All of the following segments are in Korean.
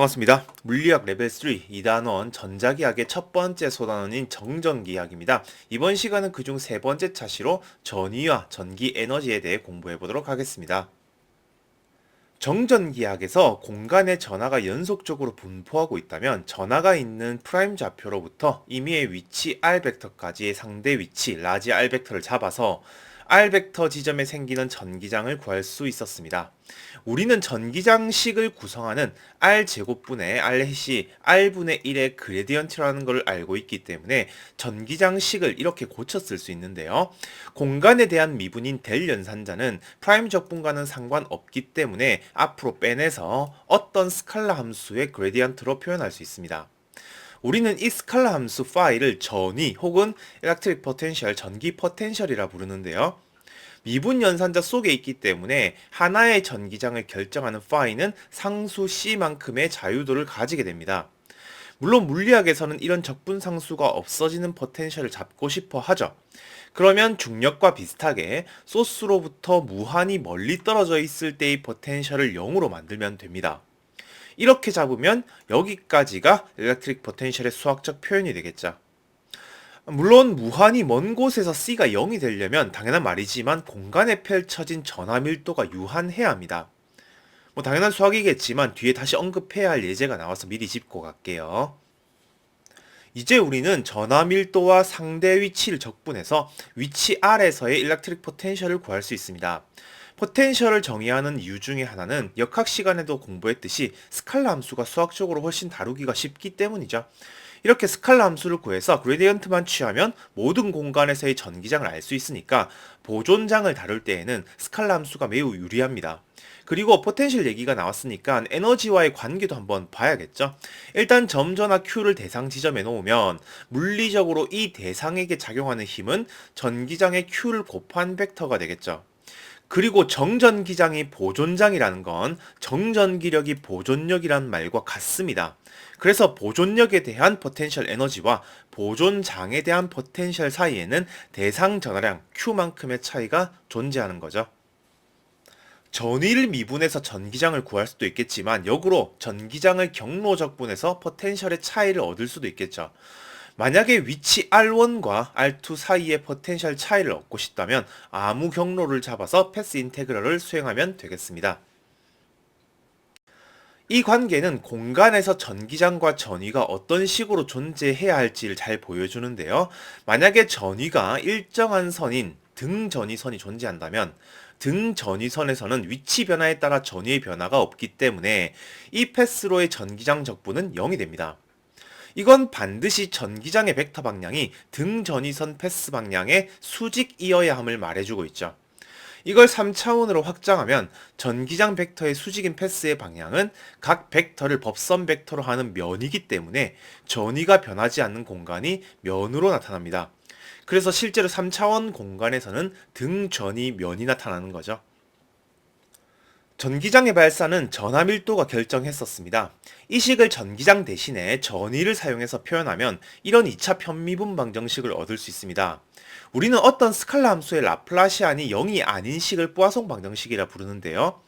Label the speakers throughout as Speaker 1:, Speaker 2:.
Speaker 1: 반갑습니다. 물리학 레벨 3 2단원 전자기학의 첫 번째 소단원인 정전기학입니다. 이번 시간은 그중 세 번째 차시로 전위와 전기 에너지에 대해 공부해 보도록 하겠습니다. 정전기학에서 공간의 전하가 연속적으로 분포하고 있다면 전하가 있는 프라임 좌표로부터 임의의 위치 R 벡터까지의 상대 위치 라지 R 벡터를 잡아서 R 벡터 지점에 생기는 전기장을 구할 수 있었습니다. 우리는 전기장식을 구성하는 R 제곱분의 R 해시 R분의 1의 그레디언트라는 걸 알고 있기 때문에 전기장식을 이렇게 고쳐 쓸 수 있는데요. 공간에 대한 미분인 델 연산자는 프라임 적분과는 상관없기 때문에 앞으로 빼내서 어떤 스칼라 함수의 그레디언트로 표현할 수 있습니다. 우리는 이 스칼라 함수 파이를 전위 혹은 electric potential, 전기 포텐셜이라 부르는데요. 미분 연산자 속에 있기 때문에 하나의 전기장을 결정하는 파이는 상수 C만큼의 자유도를 가지게 됩니다. 물론 물리학에서는 이런 적분 상수가 없어지는 포텐셜을 잡고 싶어 하죠. 그러면 중력과 비슷하게 소스로부터 무한히 멀리 떨어져 있을 때의 포텐셜을 0으로 만들면 됩니다. 이렇게 잡으면 여기까지가 일렉트릭 포텐셜의 수학적 표현이 되겠죠. 물론 무한히 먼 곳에서 C가 0이 되려면 당연한 말이지만 공간에 펼쳐진 전하 밀도가 유한해야 합니다. 당연한 수학이겠지만 뒤에 다시 언급해야 할 예제가 나와서 미리 짚고 갈게요. 이제 우리는 전하 밀도와 상대 위치를 적분해서 위치 R에서의 일렉트릭 포텐셜을 구할 수 있습니다. 포텐셜을 정의하는 이유 중에 하나는 역학 시간에도 공부했듯이 스칼라 함수가 수학적으로 훨씬 다루기가 쉽기 때문이죠. 이렇게 스칼라 함수를 구해서 그레디언트만 취하면 모든 공간에서의 전기장을 알 수 있으니까 보존장을 다룰 때에는 스칼라 함수가 매우 유리합니다. 그리고 포텐셜 얘기가 나왔으니까 에너지와의 관계도 한번 봐야겠죠. 일단 점전하 Q를 대상 지점에 놓으면 물리적으로 이 대상에게 작용하는 힘은 전기장의 Q를 곱한 벡터가 되겠죠. 그리고 정전기장이 보존장이라는 건 정전기력이 보존력이란 말과 같습니다. 그래서 보존력에 대한 포텐셜 에너지와 보존장에 대한 포텐셜 사이에는 대상 전하량 Q만큼의 차이가 존재하는 거죠. 전위를 미분해서 전기장을 구할 수도 있겠지만 역으로 전기장을 경로적분해서 포텐셜의 차이를 얻을 수도 있겠죠. 만약에 위치 R1과 R2 사이의 포텐셜 차이를 얻고 싶다면 아무 경로를 잡아서 패스 인테그럴을 수행하면 되겠습니다. 이 관계는 공간에서 전기장과 전위가 어떤 식으로 존재해야 할지를 잘 보여주는데요. 만약에 전위가 일정한 선인 등전위선이 존재한다면 등전위선에서는 위치 변화에 따라 전위의 변화가 없기 때문에 이 패스로의 전기장 적분은 0이 됩니다. 이건 반드시 전기장의 벡터 방향이 등전위선 패스 방향의 수직이어야 함을 말해주고 있죠. 이걸 3차원으로 확장하면 전기장 벡터의 수직인 패스의 방향은 각 벡터를 법선 벡터로 하는 면이기 때문에 전위가 변하지 않는 공간이 면으로 나타납니다. 그래서 실제로 3차원 공간에서는 등전위 면이 나타나는 거죠. 전기장의 발사는 전하 밀도가 결정했었습니다. 이 식을 전기장 대신에 전위를 사용해서 표현하면 이런 2차 편미분 방정식을 얻을 수 있습니다. 우리는 어떤 스칼라 함수의 라플라시안이 0이 아닌 식을 뿌아송 방정식이라 부르는데요.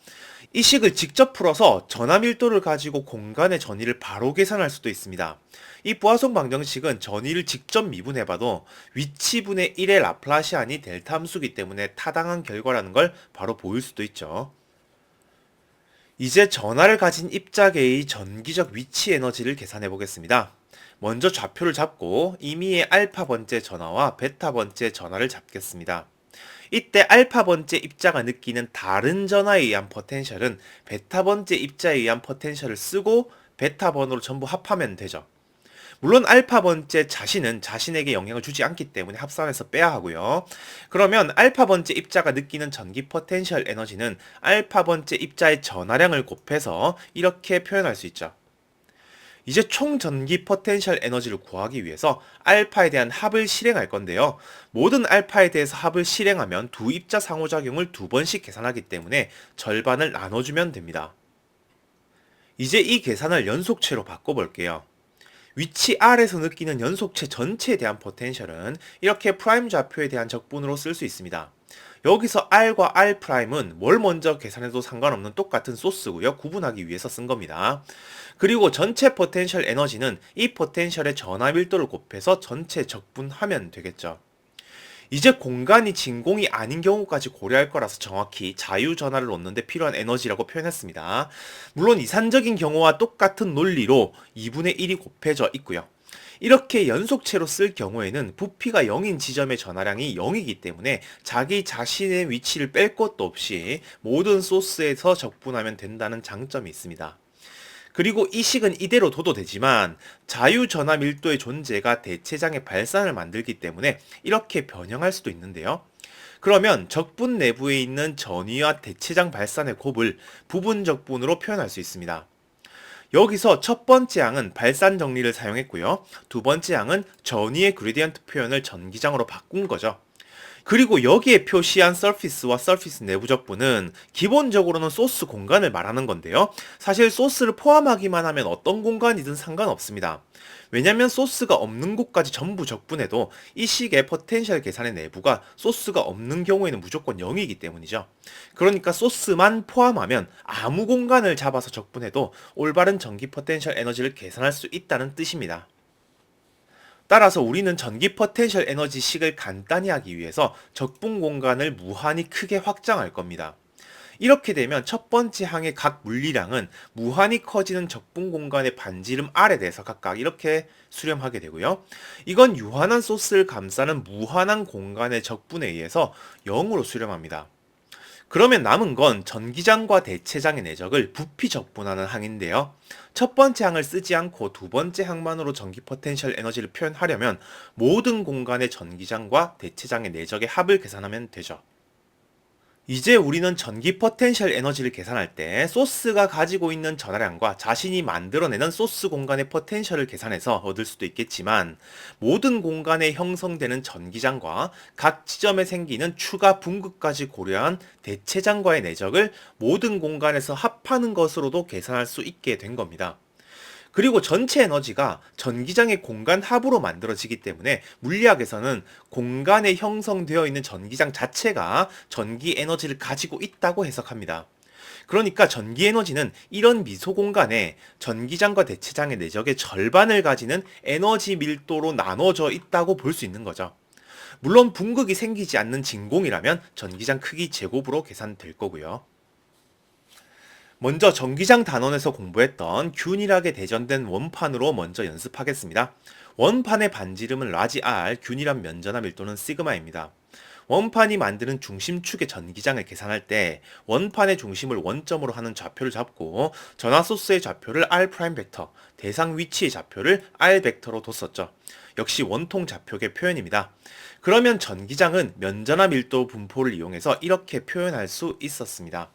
Speaker 1: 이 식을 직접 풀어서 전하 밀도를 가지고 공간의 전위를 바로 계산할 수도 있습니다. 이 뿌아송 방정식은 전위를 직접 미분해봐도 위치분의 1의 라플라시안이 델타 함수기 때문에 타당한 결과라는 걸 바로 보일 수도 있죠. 이제 전하를 가진 입자계의 전기적 위치 에너지를 계산해 보겠습니다. 먼저 좌표를 잡고 임의의 알파 번째 전하와 베타 번째 전하를 잡겠습니다. 이때 알파 번째 입자가 느끼는 다른 전하에 의한 포텐셜은 베타 번째 입자에 의한 포텐셜을 쓰고 베타 번호로 전부 합하면 되죠. 물론 알파 번째 자신은 자신에게 영향을 주지 않기 때문에 합산해서 빼야 하고요. 그러면 알파 번째 입자가 느끼는 전기 포텐셜 에너지는 알파 번째 입자의 전하량을 곱해서 이렇게 표현할 수 있죠. 이제 총 전기 포텐셜 에너지를 구하기 위해서 알파에 대한 합을 실행할 건데요. 모든 알파에 대해서 합을 실행하면 두 입자 상호작용을 두 번씩 계산하기 때문에 절반을 나눠주면 됩니다. 이제 이 계산을 연속체로 바꿔볼게요. 위치 R에서 느끼는 연속체 전체에 대한 포텐셜은 이렇게 프라임 좌표에 대한 적분으로 쓸 수 있습니다. 여기서 R과 R'은 뭘 먼저 계산해도 상관없는 똑같은 소스고요. 구분하기 위해서 쓴 겁니다. 그리고 전체 포텐셜 에너지는 이 포텐셜의 전하 밀도를 곱해서 전체 적분하면 되겠죠. 이제 공간이 진공이 아닌 경우까지 고려할 거라서 정확히 자유 전하를 놓는 데 필요한 에너지라고 표현했습니다. 물론 이산적인 경우와 똑같은 논리로 2분의 1이 곱해져 있고요. 이렇게 연속체로 쓸 경우에는 부피가 0인 지점의 전하량이 0이기 때문에 자기 자신의 위치를 뺄 것도 없이 모든 소스에서 적분하면 된다는 장점이 있습니다. 그리고 이 식은 이대로 둬도 되지만 자유전하 밀도의 존재가 대체장의 발산을 만들기 때문에 이렇게 변형할 수도 있는데요. 그러면 적분 내부에 있는 전위와 대체장 발산의 곱을 부분 적분으로 표현할 수 있습니다. 여기서 첫 번째 항은 발산 정리를 사용했고요. 두 번째 항은 전위의 그레디언트 표현을 전기장으로 바꾼 거죠. 그리고 여기에 표시한 서피스와 서피스 내부 적분은 기본적으로는 소스 공간을 말하는 건데요. 사실 소스를 포함하기만 하면 어떤 공간이든 상관없습니다. 왜냐면 소스가 없는 곳까지 전부 적분해도 이 식의 포텐셜 계산의 내부가 소스가 없는 경우에는 무조건 0이기 때문이죠. 그러니까 소스만 포함하면 아무 공간을 잡아서 적분해도 올바른 전기 포텐셜 에너지를 계산할 수 있다는 뜻입니다. 따라서 우리는 전기 포텐셜 에너지 식을 간단히 하기 위해서 적분 공간을 무한히 크게 확장할 겁니다. 이렇게 되면 첫 번째 항의 각 물리량은 무한히 커지는 적분 공간의 반지름 R에 대해서 각각 이렇게 수렴하게 되고요. 이건 유한한 소스를 감싸는 무한한 공간의 적분에 의해서 0으로 수렴합니다. 그러면 남은 건 전기장과 대체장의 내적을 부피 적분하는 항인데요. 첫 번째 항을 쓰지 않고 두 번째 항만으로 전기 포텐셜 에너지를 표현하려면 모든 공간의 전기장과 대체장의 내적의 합을 계산하면 되죠. 이제 우리는 전기 포텐셜 에너지를 계산할 때 소스가 가지고 있는 전하량과 자신이 만들어내는 소스 공간의 포텐셜을 계산해서 얻을 수도 있겠지만 모든 공간에 형성되는 전기장과 각 지점에 생기는 추가 분극까지 고려한 대체장과의 내적을 모든 공간에서 합하는 것으로도 계산할 수 있게 된 겁니다. 그리고 전체 에너지가 전기장의 공간 합으로 만들어지기 때문에 물리학에서는 공간에 형성되어 있는 전기장 자체가 전기 에너지를 가지고 있다고 해석합니다. 그러니까 전기 에너지는 이런 미소 공간에 전기장과 대체장의 내적의 절반을 가지는 에너지 밀도로 나눠져 있다고 볼 수 있는 거죠. 물론 분극이 생기지 않는 진공이라면 전기장 크기 제곱으로 계산될 거고요. 먼저 전기장 단원에서 공부했던 균일하게 대전된 원판으로 먼저 연습하겠습니다. 원판의 반지름은 라지 R, 균일한 면전화 밀도는 시그마입니다. 원판이 만드는 중심축의 전기장을 계산할 때 원판의 중심을 원점으로 하는 좌표를 잡고 전하 소스의 좌표를 R' 벡터, 대상 위치의 좌표를 R 벡터로 뒀었죠. 역시 원통 좌표계 표현입니다. 그러면 전기장은 면전화 밀도 분포를 이용해서 이렇게 표현할 수 있었습니다.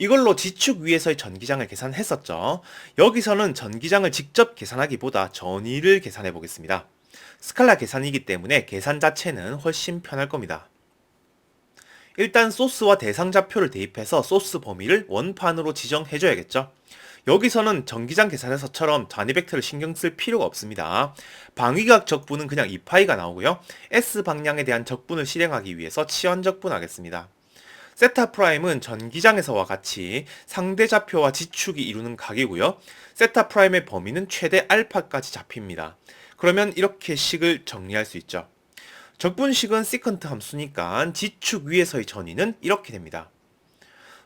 Speaker 1: 이걸로 지축 위에서의 전기장을 계산했었죠. 여기서는 전기장을 직접 계산하기보다 전위를 계산해 보겠습니다. 스칼라 계산이기 때문에 계산 자체는 훨씬 편할 겁니다. 일단 소스와 대상 좌표를 대입해서 소스 범위를 원판으로 지정해줘야겠죠. 여기서는 전기장 계산에서처럼 단위 벡터를 신경 쓸 필요가 없습니다. 방위각 적분은 그냥 2파이가 나오고요. S 방향에 대한 적분을 실행하기 위해서 치환 적분하겠습니다. 세타 프라임은 전기장에서와 같이 상대 좌표와 지축이 이루는 각이고요. 세타 프라임의 범위는 최대 알파까지 잡힙니다. 그러면 이렇게 식을 정리할 수 있죠. 적분식은 시컨트 함수니까 지축 위에서의 전위는 이렇게 됩니다.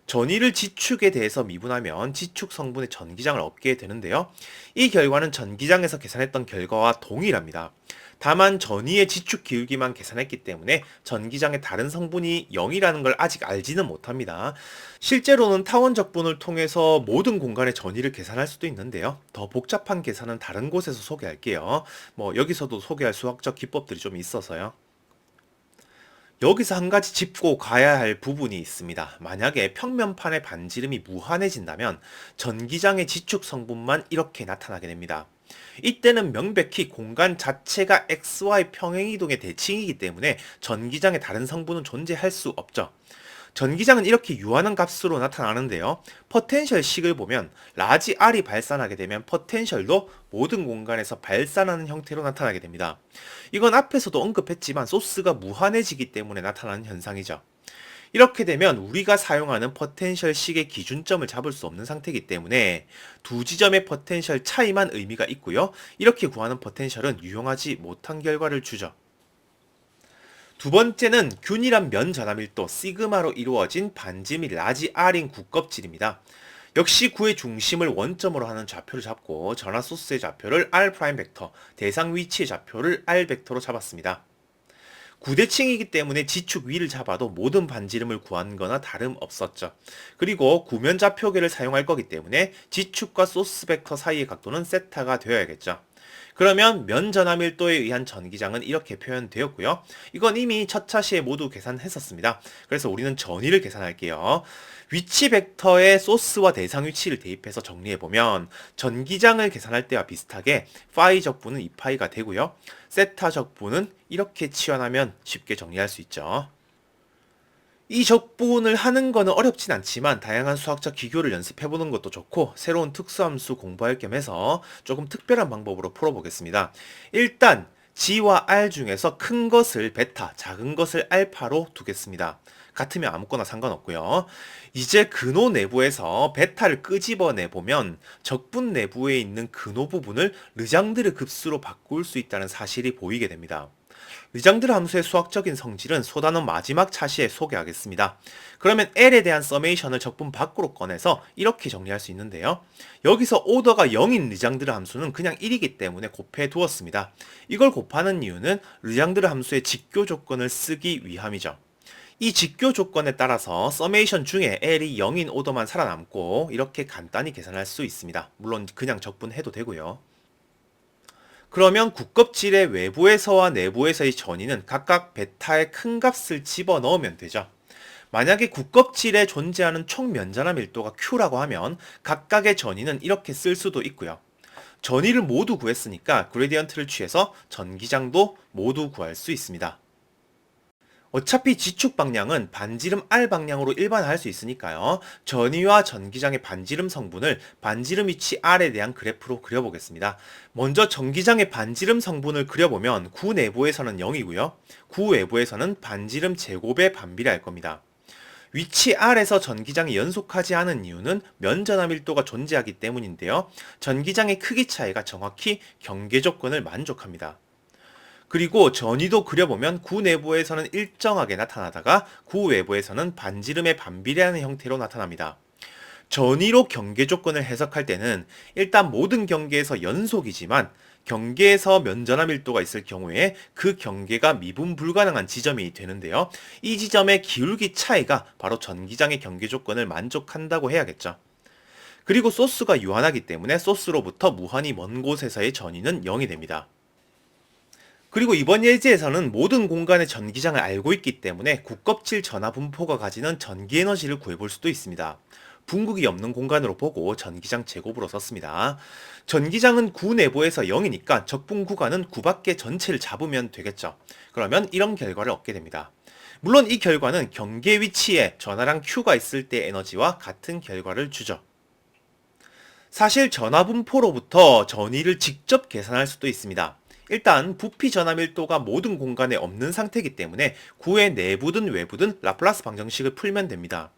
Speaker 1: 전위를 지축에 대해서 미분하면 지축 성분의 전기장을 얻게 되는데요. 이 결과는 전기장에서 계산했던 결과와 동일합니다. 다만 전위의 지축 기울기만 계산했기 때문에 전기장의 다른 성분이 0이라는 걸 아직 알지는 못합니다. 실제로는 타원 적분을 통해서 모든 공간의 전위를 계산할 수도 있는데요. 더 복잡한 계산은 다른 곳에서 소개할게요. 여기서도 소개할 수학적 기법들이 좀 있어서요. 여기서 한 가지 짚고 가야 할 부분이 있습니다. 만약에 평면판의 반지름이 무한해진다면 전기장의 지축 성분만 이렇게 나타나게 됩니다. 이때는 명백히 공간 자체가 XY 평행이동의 대칭이기 때문에 전기장의 다른 성분은 존재할 수 없죠. 전기장은 이렇게 유한한 값으로 나타나는데요. 포텐셜 식을 보면 라지 R이 발산하게 되면 포텐셜도 모든 공간에서 발산하는 형태로 나타나게 됩니다. 이건 앞에서도 언급했지만 소스가 무한해지기 때문에 나타나는 현상이죠. 이렇게 되면 우리가 사용하는 포텐셜식의 기준점을 잡을 수 없는 상태이기 때문에 두 지점의 포텐셜 차이만 의미가 있고요. 이렇게 구하는 포텐셜은 유용하지 못한 결과를 주죠. 두 번째는 균일한 면 전압밀도 시그마로 이루어진 반지 및 라지 R인 구껍질입니다. 역시 구의 중심을 원점으로 하는 좌표를 잡고 전하 소스의 좌표를 R' 벡터, 대상 위치의 좌표를 R 벡터로 잡았습니다. 구대칭이기 때문에 지축 위를 잡아도 모든 반지름을 구한 거나 다름없었죠. 그리고 구면 좌표계를 사용할 거기 때문에 지축과 소스 벡터 사이의 각도는 세타가 되어야겠죠. 그러면 면 전압 밀도에 의한 전기장은 이렇게 표현되었고요. 이건 이미 첫 차시에 모두 계산했었습니다. 그래서 우리는 전위를 계산할게요. 위치 벡터에 소스와 대상 위치를 대입해서 정리해보면 전기장을 계산할 때와 비슷하게 파이 적분은 2파이가 되고요. 세타 적분은 이렇게 치환하면 쉽게 정리할 수 있죠. 이 적분을 하는 거는 어렵진 않지만 다양한 수학적 기교를 연습해보는 것도 좋고 새로운 특수함수 공부할 겸 해서 조금 특별한 방법으로 풀어보겠습니다. 일단 G와 R 중에서 큰 것을 베타, 작은 것을 알파로 두겠습니다. 같으면 아무거나 상관없고요. 이제 근호 내부에서 베타를 끄집어내 보면 적분 내부에 있는 근호 부분을 르장드르 급수로 바꿀 수 있다는 사실이 보이게 됩니다. 르장드르 함수의 수학적인 성질은 소단원 마지막 차시에 소개하겠습니다. 그러면 L에 대한 서메이션을 적분 밖으로 꺼내서 이렇게 정리할 수 있는데요. 여기서 오더가 0인 르장드르 함수는 그냥 1이기 때문에 곱해 두었습니다. 이걸 곱하는 이유는 르장드르 함수의 직교 조건을 쓰기 위함이죠. 이 직교 조건에 따라서 서메이션 중에 L이 0인 오더만 살아남고 이렇게 간단히 계산할 수 있습니다. 물론 그냥 적분해도 되고요. 그러면 구껍질의 외부에서와 내부에서의 전위는 각각 베타의 큰 값을 집어넣으면 되죠. 만약에 구껍질에 존재하는 총 면전압 밀도가 Q라고 하면 각각의 전위는 이렇게 쓸 수도 있고요. 전위를 모두 구했으니까 그레디언트를 취해서 전기장도 모두 구할 수 있습니다. 어차피 지축 방향은 반지름 R 방향으로 일반화할 수 있으니까요. 전위와 전기장의 반지름 성분을 반지름 위치 R에 대한 그래프로 그려보겠습니다. 먼저 전기장의 반지름 성분을 그려보면 구 내부에서는 0이고요. 구 외부에서는 반지름 제곱에 반비례할 겁니다. 위치 R에서 전기장이 연속하지 않은 이유는 면전압 밀도가 존재하기 때문인데요. 전기장의 크기 차이가 정확히 경계 조건을 만족합니다. 그리고 전위도 그려보면 구 내부에서는 일정하게 나타나다가 구 외부에서는 반지름에 반비례하는 형태로 나타납니다. 전위로 경계 조건을 해석할 때는 일단 모든 경계에서 연속이지만 경계에서 면전압 밀도가 있을 경우에 그 경계가 미분 불가능한 지점이 되는데요. 이 지점의 기울기 차이가 바로 전기장의 경계 조건을 만족한다고 해야겠죠. 그리고 소스가 유한하기 때문에 소스로부터 무한히 먼 곳에서의 전위는 0이 됩니다. 그리고 이번 예제에서는 모든 공간의 전기장을 알고 있기 때문에 구껍질 전하 분포가 가지는 전기 에너지를 구해볼 수도 있습니다. 분극이 없는 공간으로 보고 전기장 제곱으로 썼습니다. 전기장은 구 내부에서 0이니까 적분 구간은 구 밖의 전체를 잡으면 되겠죠. 그러면 이런 결과를 얻게 됩니다. 물론 이 결과는 경계 위치에 전하랑 Q가 있을 때 에너지와 같은 결과를 주죠. 사실 전하 분포로부터 전위를 직접 계산할 수도 있습니다. 일단 부피 전압 밀도가 모든 공간에 없는 상태이기 때문에 구의 내부든 외부든 라플라스 방정식을 풀면 됩니다.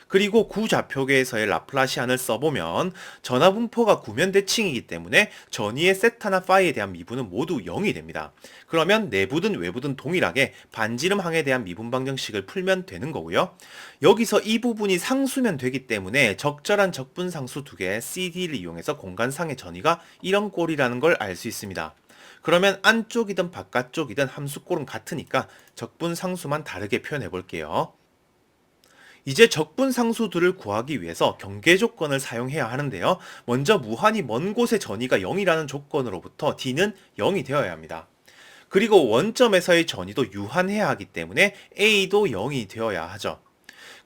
Speaker 1: 그리고 구 좌표계에서의 라플라시안을 써보면 전압 분포가 구면 대칭이기 때문에 전위의 세타나 파이에 대한 미분은 모두 0이 됩니다. 그러면 내부든 외부든 동일하게 반지름 항에 대한 미분 방정식을 풀면 되는 거고요. 여기서 이 부분이 상수면 되기 때문에 적절한 적분 상수 두 개의 CD를 이용해서 공간상의 전위가 이런 꼴이라는 걸 알 수 있습니다. 그러면 안쪽이든 바깥쪽이든 함수꼴은 같으니까 적분 상수만 다르게 표현해 볼게요. 이제 적분 상수들을 구하기 위해서 경계 조건을 사용해야 하는데요. 먼저 무한히 먼 곳의 전위가 0이라는 조건으로부터 D는 0이 되어야 합니다. 그리고 원점에서의 전위도 유한해야 하기 때문에 A도 0이 되어야 하죠.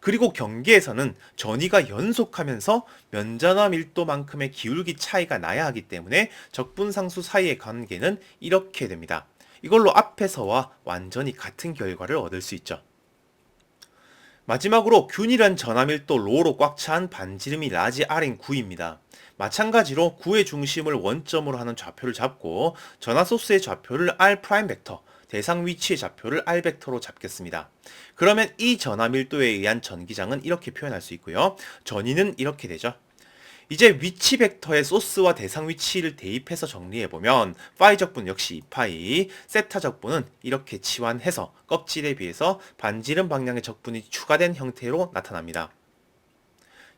Speaker 1: 그리고 경계에서는 전위가 연속하면서 면전화 밀도만큼의 기울기 차이가 나야 하기 때문에 적분상수 사이의 관계는 이렇게 됩니다. 이걸로 앞에서와 완전히 같은 결과를 얻을 수 있죠. 마지막으로 균일한 전하밀도 로로 꽉 찬 반지름이 라지 R인 구입니다. 마찬가지로 구의 중심을 원점으로 하는 좌표를 잡고 전하 소스의 좌표를 R' 벡터, 대상 위치의 좌표를 R벡터로 잡겠습니다. 그러면 이 전하 밀도에 의한 전기장은 이렇게 표현할 수 있고요. 전위는 이렇게 되죠. 이제 위치 벡터의 소스와 대상 위치를 대입해서 정리해보면 파이 적분 역시 2파이, 세타 적분은 이렇게 치환해서 껍질에 비해서 반지름 방향의 적분이 추가된 형태로 나타납니다.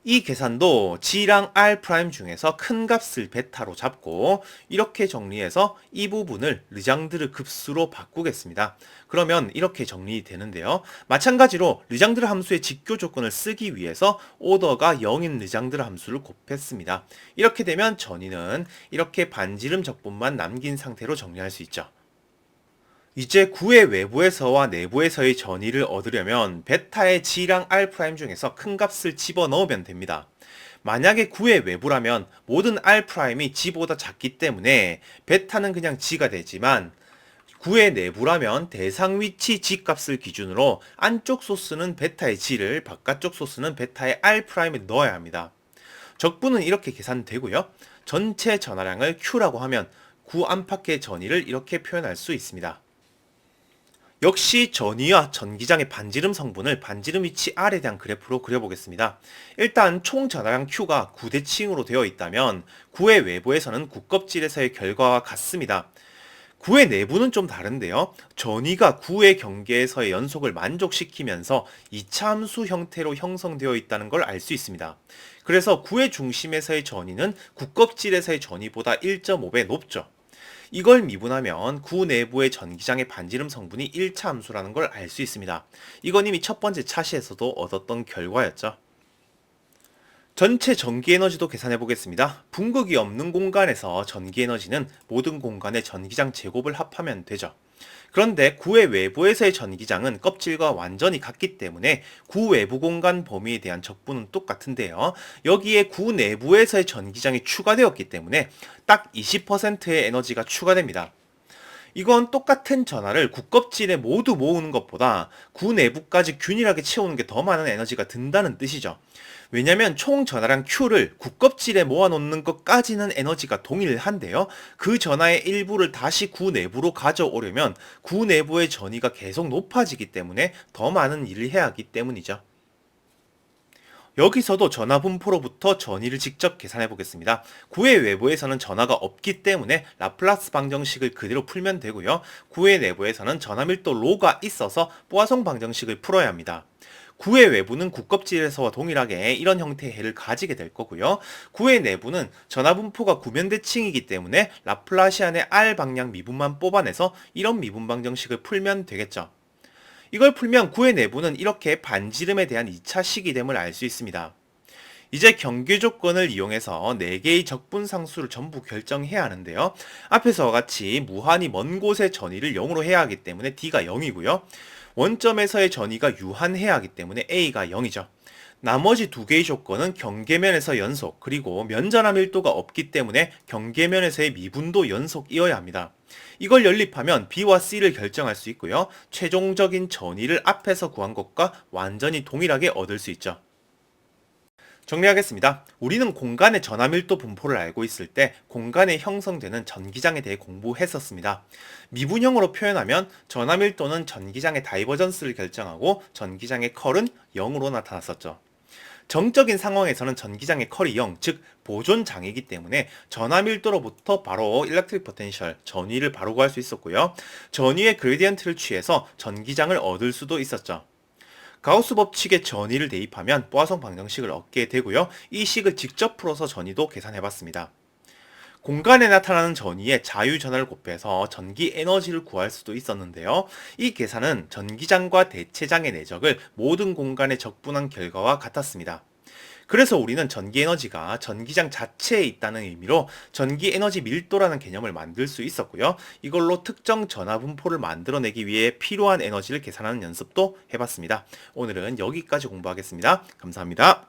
Speaker 1: 이 계산도 G랑 R' 중에서 큰 값을 베타로 잡고 이렇게 정리해서 이 부분을 르장드르 급수로 바꾸겠습니다. 그러면 이렇게 정리되는데요. 마찬가지로 르장드르 함수의 직교 조건을 쓰기 위해서 오더가 0인 르장드르 함수를 곱했습니다. 이렇게 되면 전위는 이렇게 반지름 적분만 남긴 상태로 정리할 수 있죠. 이제 구의 외부에서와 내부에서의 전위를 얻으려면 베타의 G랑 R' 중에서 큰 값을 집어넣으면 됩니다. 만약에 구의 외부라면 모든 R'이 G보다 작기 때문에 베타는 그냥 G가 되지만 구의 내부라면 대상 위치 G 값을 기준으로 안쪽 소스는 베타의 G를 바깥쪽 소스는 베타의 R'에 넣어야 합니다. 적분은 이렇게 계산되고요. 전체 전하량을 Q라고 하면 구 안팎의 전위를 이렇게 표현할 수 있습니다. 역시 전위와 전기장의 반지름 성분을 반지름 위치 R에 대한 그래프로 그려보겠습니다. 일단 총 전하량 Q가 9대칭으로 되어 있다면 구의 외부에서는 구껍질에서의 결과와 같습니다. 구의 내부는 좀 다른데요. 전위가 구의 경계에서의 연속을 만족시키면서 2차 함수 형태로 형성되어 있다는 걸 알 수 있습니다. 그래서 구의 중심에서의 전위는 구껍질에서의 전위보다 1.5배 높죠. 이걸 미분하면 구 내부의 전기장의 반지름 성분이 1차 함수라는 걸 알 수 있습니다. 이건 이미 첫 번째 차시에서도 얻었던 결과였죠. 전체 전기 에너지도 계산해 보겠습니다. 분극이 없는 공간에서 전기 에너지는 모든 공간의 전기장 제곱을 합하면 되죠. 그런데 구의 외부에서의 전기장은 껍질과 완전히 같기 때문에 구 외부 공간 범위에 대한 적분은 똑같은데요. 여기에 구 내부에서의 전기장이 추가되었기 때문에 딱 20%의 에너지가 추가됩니다. 이건 똑같은 전하를 구껍질에 모두 모으는 것보다 구 내부까지 균일하게 채우는 게 더 많은 에너지가 든다는 뜻이죠. 왜냐면 총 전하량 Q를 구껍질에 모아놓는 것까지는 에너지가 동일한데요. 그 전하의 일부를 다시 구 내부로 가져오려면 구 내부의 전위가 계속 높아지기 때문에 더 많은 일을 해야 하기 때문이죠. 여기서도 전하 분포로부터 전위를 직접 계산해 보겠습니다. 구의 외부에서는 전하가 없기 때문에 라플라스 방정식을 그대로 풀면 되고요. 구의 내부에서는 전하 밀도 로가 있어서 포아송 방정식을 풀어야 합니다. 구의 외부는 구껍질에서와 동일하게 이런 형태의 해를 가지게 될 거고요. 구의 내부는 전하 분포가 구면대칭이기 때문에 라플라시안의 R 방향 미분만 뽑아내서 이런 미분 방정식을 풀면 되겠죠. 이걸 풀면 구의 내부는 이렇게 반지름에 대한 2차 식이됨을 알 수 있습니다. 이제 경계 조건을 이용해서 4개의 적분 상수를 전부 결정해야 하는데요. 앞에서와 같이 무한히 먼 곳의 전위를 0으로 해야 하기 때문에 D가 0이고요. 원점에서의 전위가 유한해야 하기 때문에 A가 0이죠. 나머지 2개의 조건은 경계면에서 연속 그리고 면전하 밀도가 없기 때문에 경계면에서의 미분도 연속이어야 합니다. 이걸 연립하면 B와 C를 결정할 수 있고요. 최종적인 전위를 앞에서 구한 것과 완전히 동일하게 얻을 수 있죠. 정리하겠습니다. 우리는 공간의 전하 밀도 분포를 알고 있을 때 공간에 형성되는 전기장에 대해 공부했었습니다. 미분형으로 표현하면 전하 밀도는 전기장의 다이버전스를 결정하고 전기장의 컬은 0으로 나타났었죠. 정적인 상황에서는 전기장의 컬이 0, 즉 보존장이기 때문에 전하 밀도로부터 바로 일렉트릭 포텐셜, 전위를 바로 구할 수 있었고요. 전위의 그레디언트를 취해서 전기장을 얻을 수도 있었죠. 가우스 법칙의 전위를 대입하면 포아송 방정식을 얻게 되고요. 이 식을 직접 풀어서 전위도 계산해봤습니다. 공간에 나타나는 전위에 자유전하를 곱해서 전기 에너지를 구할 수도 있었는데요. 이 계산은 전기장과 대체장의 내적을 모든 공간에 적분한 결과와 같았습니다. 그래서 우리는 전기 에너지가 전기장 자체에 있다는 의미로 전기 에너지 밀도라는 개념을 만들 수 있었고요. 이걸로 특정 전하 분포를 만들어내기 위해 필요한 에너지를 계산하는 연습도 해봤습니다. 오늘은 여기까지 공부하겠습니다. 감사합니다.